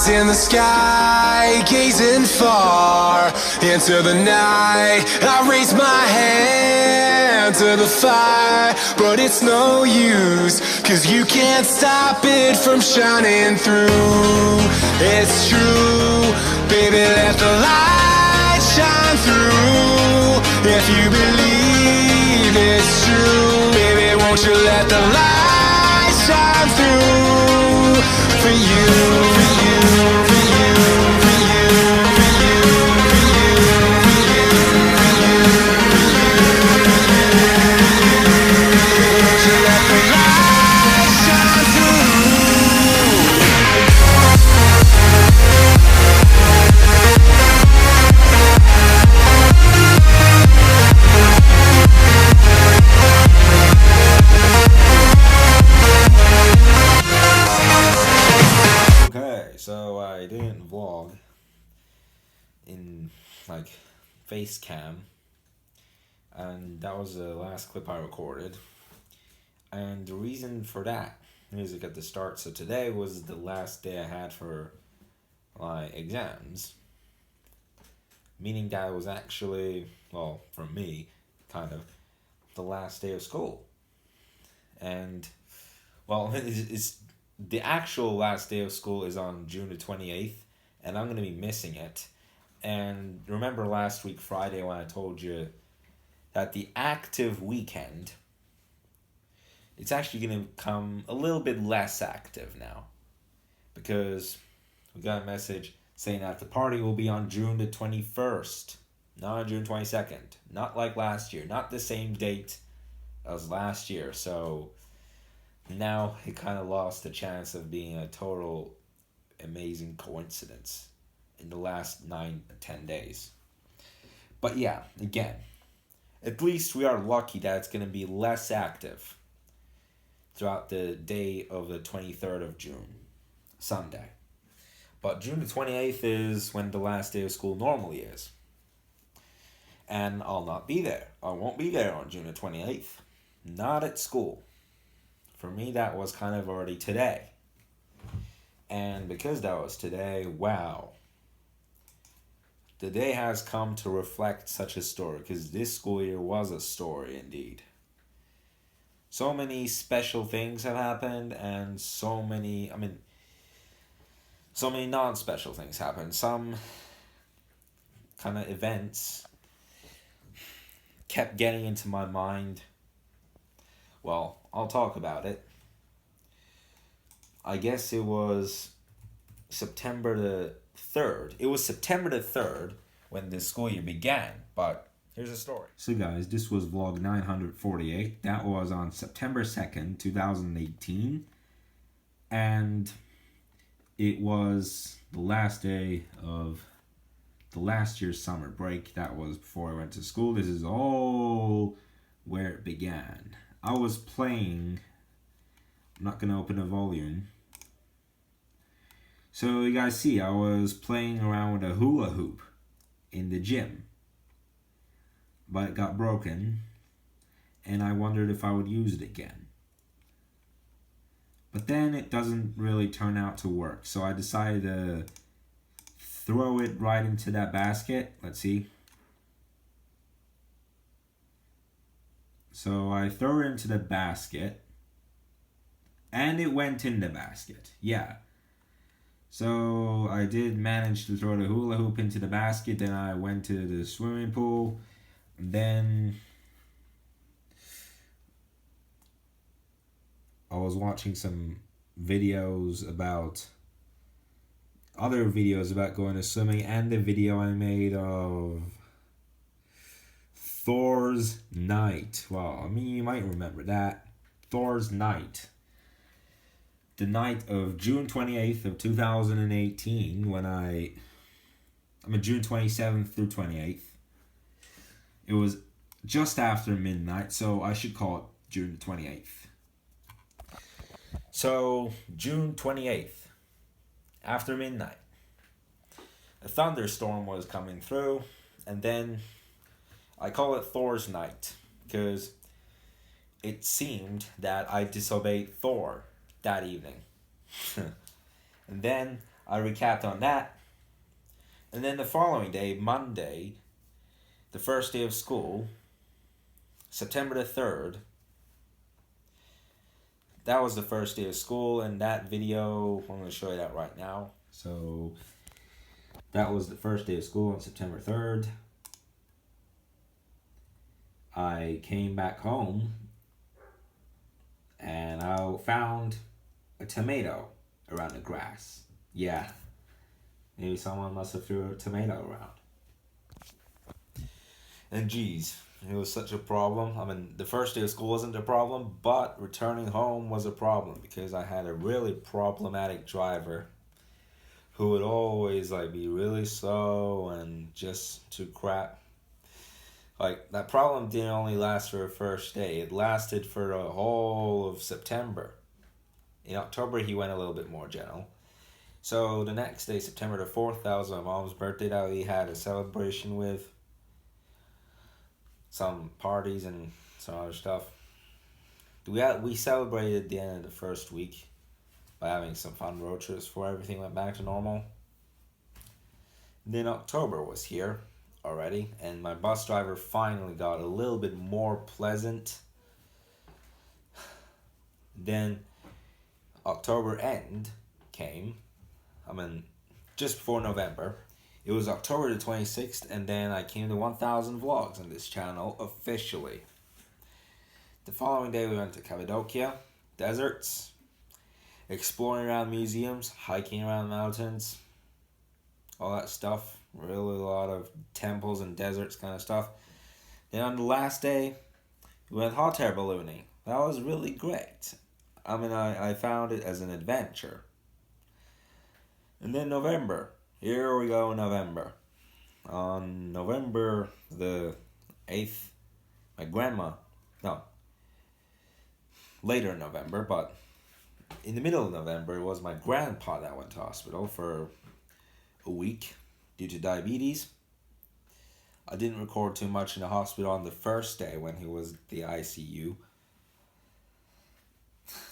in the sky, gazing far into the night. I raise my hand to the fire, but it's no use, 'cause you can't stop it from shining through. It's true, baby, let the light shine through. If you believe it's true, baby, won't you let the light shine through for you, for you, for you, for you, for you, for you, for you, for you, won't you let the light shine through? Okay, so I didn't vlog in like face cam, and that was the last clip I recorded. And the reason for that, music at the start. So today was the last day I had for my exams, meaning that it was actually, well, for me, kind of the last day of school. And well, it's the actual last day of school is on June the 28th, and I'm going to be missing it. And remember last week, Friday, when I told you that the active weekend, it's actually going to become a little bit less active now. Because we got a message saying that the party will be on June the 21st, not on June 22nd. Not like last year, not the same date as last year. So now it kind of lost the chance of being a total amazing coincidence in the last 9-10 days. But yeah, again, at least we are lucky that it's going to be less active throughout the day of the 23rd of June, Sunday. But June the 28th is when the last day of school normally is. And I'll not be there. I won't be there on June the 28th. Not at school. For me, that was kind of already today. And because that was today, wow. The day has come to reflect such a story, because this school year was a story indeed. So many special things have happened, and so many non-special things happened. Some kind of events kept getting into my mind. Well, I'll talk about it. I guess it was September the 3rd. It was September the 3rd when the school year began, but here's a story. So guys, this was vlog 948. That was on September 2nd, 2018. And it was the last day of the last year's summer break. That was before I went to school. This is all where it began. I was playing, I'm not going to open the volume. So you guys see, I was playing around with a hula hoop in the gym. But it got broken, and I wondered if I would use it again. But then it doesn't really turn out to work, so I decided to throw it right into that basket. Let's see. So I throw it into the basket, and it went in the basket. Yeah. So I did manage to throw the hula hoop into the basket. Then I went to the swimming pool. And then I was watching some other videos about going to swimming, and the video I made of Thor's Night. Well, I mean, you might remember that. Thor's Night. The night of June 28th of 2018, June 27th through 28th. It was just after midnight, so I should call it June 28th. So, June 28th, after midnight, a thunderstorm was coming through, and then I call it Thor's Night, because it seemed that I disobeyed Thor that evening. And then I recapped on that. And then the following day, Monday, the first day of school, September the 3rd, that was the first day of school, and that video, I'm going to show you that right now. So, that was the first day of school on September 3rd. I came back home, and I found a tomato around the grass. Yeah, maybe someone must have threw a tomato around. And geez, it was such a problem. I mean, the first day of school wasn't a problem, but returning home was a problem because I had a really problematic driver who would always like be really slow and just too crap. Like, that problem didn't only last for a first day. It lasted for the whole of September. In October, he went a little bit more gentle. So the next day, September the 4th, that was my mom's birthday that we had a celebration with. Some parties and some other stuff. We celebrated the end of the first week by having some fun road trips before everything went back to normal. Then October was here already, and my bus driver finally got a little bit more pleasant. Then October end came. I mean, just before November. It was October the 26th, and then I came to 1,000 vlogs on this channel officially. The following day we went to Cappadocia, deserts, exploring around museums, hiking around mountains, all that stuff. Really a lot of temples and deserts kind of stuff. Then on the last day, we went hot air ballooning. That was really great. I mean, I found it as an adventure. And then November. Here we go, November. On November the 8th, my grandma, later in November, but in the middle of November, it was my grandpa that went to hospital for a week due to diabetes. I didn't record too much in the hospital on the first day when he was at the ICU.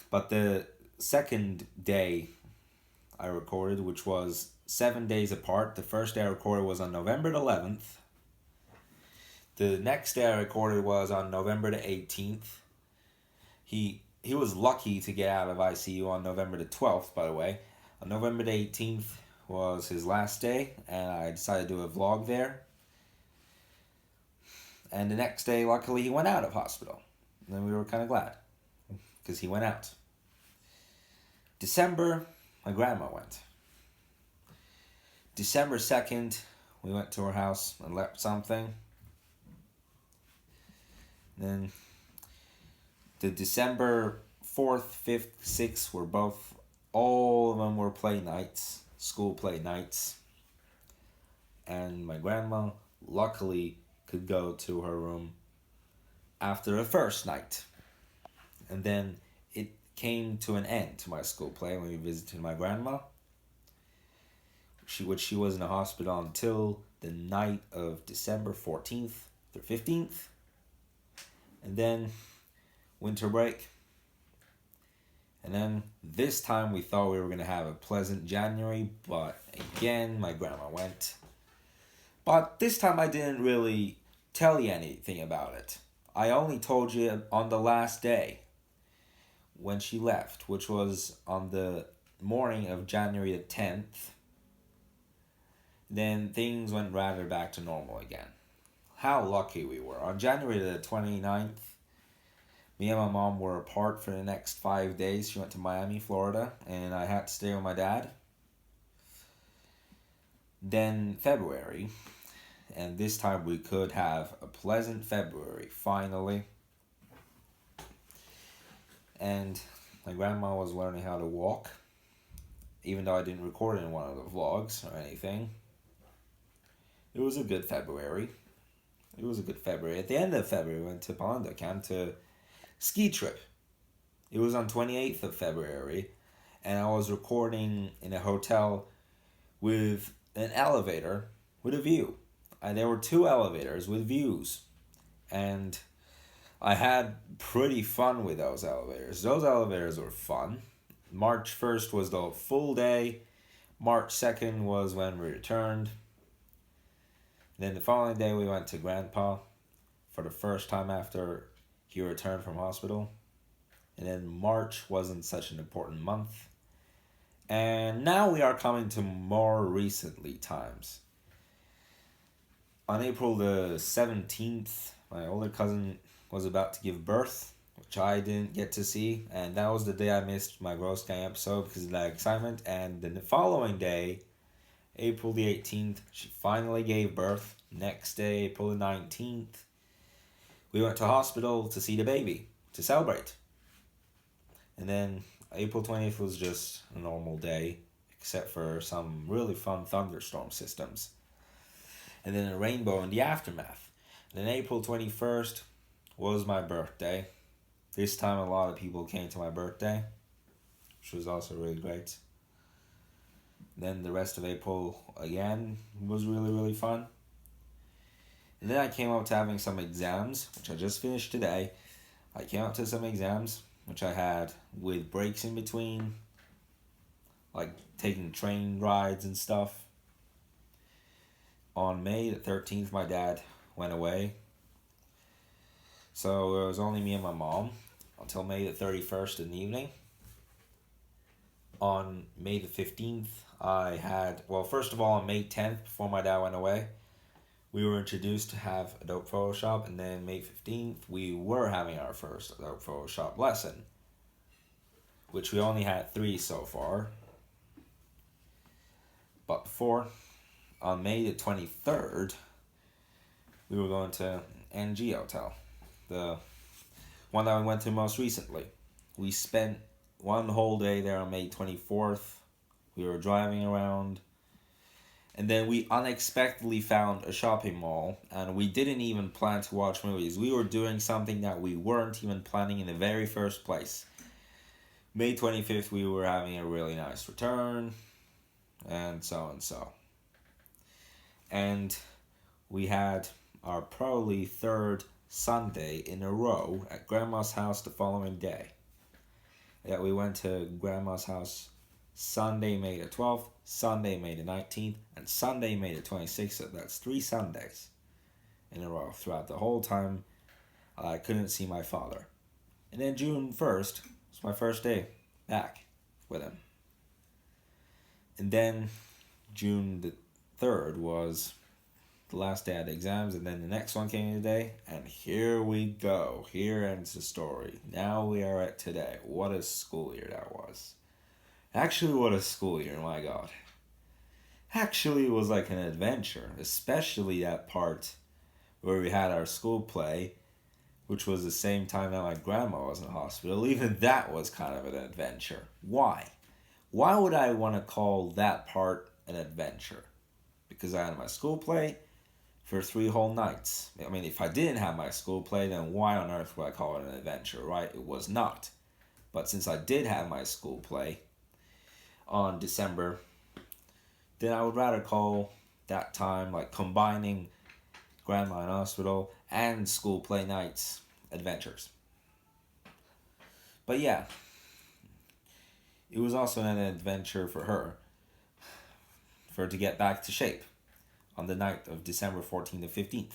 But the second day I recorded, which was 7 days apart. The first day I recorded was on November the 11th. The next day I recorded was on November the 18th. He was lucky to get out of ICU on November the 12th, by the way. On November the 18th was his last day, and I decided to do a vlog there. And the next day, luckily, he went out of hospital. And we were kind of glad, because he went out. December, my grandma went. December 2nd, we went to her house and left something. Then the December 4th, 5th, 6th were both, all of them were play nights, school play nights. And my grandma, luckily, could go to her room after the first night. And then it came to an end to my school play when we visited my grandma. She was in the hospital until the night of December 14th through 15th. And then winter break. And then this time we thought we were going to have a pleasant January, but again, my grandma went. But this time I didn't really tell you anything about it. I only told you on the last day when she left, which was on the morning of January the 10th. Then things went rather back to normal again. How lucky we were. On January the 29th, me and my mom were apart for the next 5 days. She went to Miami, Florida, and I had to stay with my dad. Then February, and this time we could have a pleasant February, finally. And my grandma was learning how to walk, even though I didn't record it in one of the vlogs or anything. It was a good February. At the end of February, we went to Palanca Camp to ski trip. It was on 28th of February, and I was recording in a hotel with an elevator with a view. And there were 2 elevators with views. And I had pretty fun with those elevators. Those elevators were fun. March 1st was the full day. March 2nd was when we returned. Then the following day we went to Grandpa for the first time after he returned from hospital. And then March wasn't such an important month. And now we are coming to more recently times. On April the 17th, my older cousin was about to give birth, which I didn't get to see. And that was the day I missed my Gross Gang episode because of that excitement. And then the following day, April the 18th, she finally gave birth. Next day, April the 19th, we went to hospital to see the baby, to celebrate. And then April 20th was just a normal day, except for some really fun thunderstorm systems. And then a rainbow in the aftermath. And then April 21st was my birthday. This time a lot of people came to my birthday, which was also really great. Then the rest of April, again, was really, really fun. And then I came up to having some exams, which I just finished today. I came up to some exams, which I had with breaks in between, like taking train rides and stuff. On May the 13th, my dad went away. So it was only me and my mom until May the 31st in the evening. On May the 15th, first of all, on May 10th, before my dad went away, we were introduced to have Adobe Photoshop, and then May 15th, we were having our first Adobe Photoshop lesson, which we only had 3 so far. But before, on May the 23rd, we were going to NG Hotel, the one that we went to most recently. We spent one whole day there on May 24th. We were driving around, and then we unexpectedly found a shopping mall, and we didn't even plan to watch movies. We were doing something that we weren't even planning in the very first place. May 25th, we were having a really nice return, and so and so. And we had our probably 3rd Sunday in a row at Grandma's house the following day. Yeah, we went to Grandma's house Sunday, May the 12th, Sunday, May the 19th, and Sunday, May the 26th. So that's 3 Sundays in a row throughout the whole time I couldn't see my father. And then June 1st was my first day back with him. And then June the 3rd was the last day I had exams, and then the next one came today, and here we go. Here ends the story. Now we are at today. What a school year that was. Actually, what a school year, my God. Actually, it was like an adventure, especially that part where we had our school play, which was the same time that my grandma was in the hospital. Even that was kind of an adventure. Why? Why would I want to call that part an adventure? Because I had my school play for 3 whole nights. I mean, if I didn't have my school play, then why on earth would I call it an adventure, right? It was not. But since I did have my school play on December, then I would rather call that time, like combining grandma in hospital and school play nights, adventures. But yeah, it was also an adventure for her to get back to shape on the night of December 14th to 15th.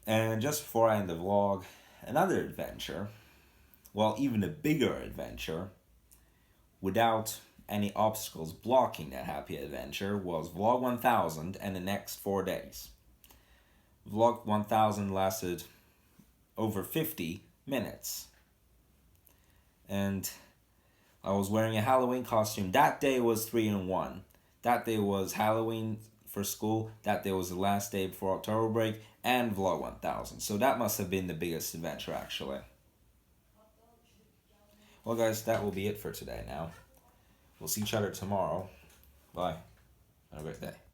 And just before I end the vlog, another adventure, well, even a bigger adventure, without any obstacles blocking that happy adventure, was Vlog 1000 and the next 4 days. Vlog 1000 lasted over 50 minutes. And I was wearing a Halloween costume. That day was 3-in-1. That day was Halloween for school. That day was the last day before October break and Vlog 1000. So that must have been the biggest adventure, actually. Well, guys, that will be it for today now. We'll see each other tomorrow. Bye. Have a great day.